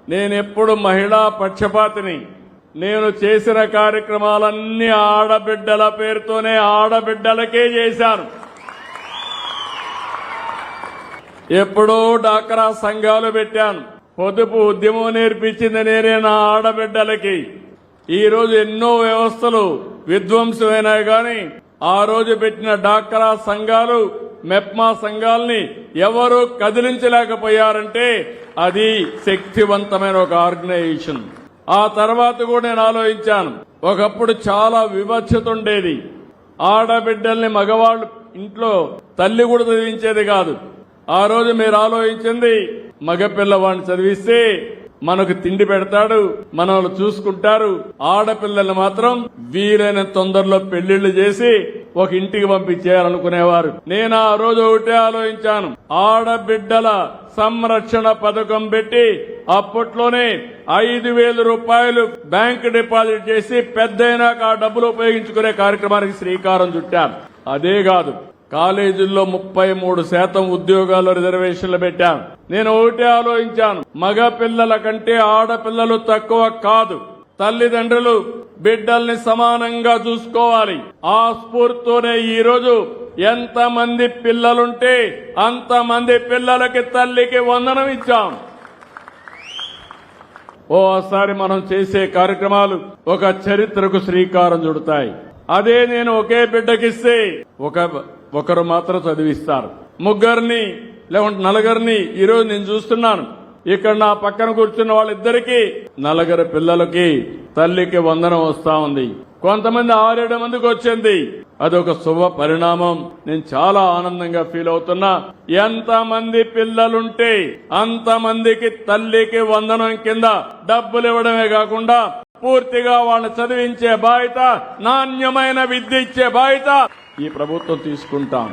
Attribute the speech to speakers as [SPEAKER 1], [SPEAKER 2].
[SPEAKER 1] నేనెప్పుడు మహిళా పక్షపాతిని. నేను చేసిన కార్యక్రమాలన్నీ ఆడబిడ్డల పేరుతోనే ఆడబిడ్డలకే చేశాను. ఎప్పుడో డాక్రా సంఘాలు పెట్టాను. పొదుపు ఉద్యమం నేర్పించింది నేనే నా ఆడబిడ్డలకి. ఈ రోజు ఎన్నో వ్యవస్థలు విధ్వంసమైనాయి గాని ఆ రోజు పెట్టిన డాక్రా సంఘాలు, మెప్మా సంఘాలని ఎవరు కదిలించలేకపోయారంటే అది శక్తివంతమైన ఒక ఆర్గనైజేషన్. ఆ తర్వాత కూడా నేను ఆలోచించాను. ఒకప్పుడు చాలా వివక్షత ఉండేది. ఆడబిడ్డల్ని మగవాళ్ళు ఇంట్లో తల్లి కూడా చదివించేది కాదు. ఆ రోజు మీరు ఆలోచించింది మగపిల్లవాడిని చదివిస్తే మనకు తిండి పెడతాడు, మనల్ని చూసుకుంటారు. ఆడపిల్లల్ని మాత్రం వీలైన తొందరలో పెళ్లిళ్లు చేసి ఒక ఇంటికి పంపించేయాలనుకునేవారు. నేను ఆ రోజు ఒకటే ఆలోచించాను. ఆడబిడ్డల సంరక్షణ పథకం పెట్టి అప్పట్లోనే 5,000 రూపాయలు బ్యాంక్ డిపాజిట్ చేసి పెద్దయినాక ఆ డబ్బులు ఉపయోగించుకునే కార్యక్రమానికి శ్రీకారం చుట్టాను. అదే కాదు, కాలేజీల్లో 33% ఉద్యోగాల్లో రిజర్వేషన్లు పెట్టాను. నేను ఒకటే ఆలోచించాను, మగ పిల్లల కంటే ఆడపిల్లలు తక్కువ కాదు. తల్లిదండ్రులు బిడ్డల్ని సమానంగా చూసుకోవాలి. ఆ స్ఫూర్తితోనే ఈ రోజు ఎంతమంది పిల్లలుంటే అంతమంది పిల్లలకి తల్లికి వందనం ఇచ్చాం. ఓసారి మనం చేసే కార్యక్రమాలు ఒక చరిత్రకు శ్రీకారం చుడతాయి. అదే నేను ఒకే బిడ్డకిస్తే ఒకరు మాత్రం చదివిస్తారు. ముగ్గురిని లేకుంటే నలుగురిని ఈరోజు నేను చూస్తున్నాను. ఇక్కడ నా పక్కన కూర్చున్న వాళ్ళిద్దరికీ 4 పిల్లలకి తల్లికి వందనం వస్తా ఉంది. కొంతమంది 6-7 మందికి వచ్చింది. అదొక శుభ పరిణామం. నేను చాలా ఆనందంగా ఫీల్ అవుతున్నా. ఎంతమంది పిల్లలుంటే అంతమందికి తల్లికి వందనం కింద డబ్బులు ఇవ్వడమే కాకుండా పూర్తిగా వాళ్ళని చదివించే బాధ్యత, నాణ్యమైన విద్య ఇచ్చే బాధ్యత ఈ ప్రభుత్వం తీసుకుంటాం.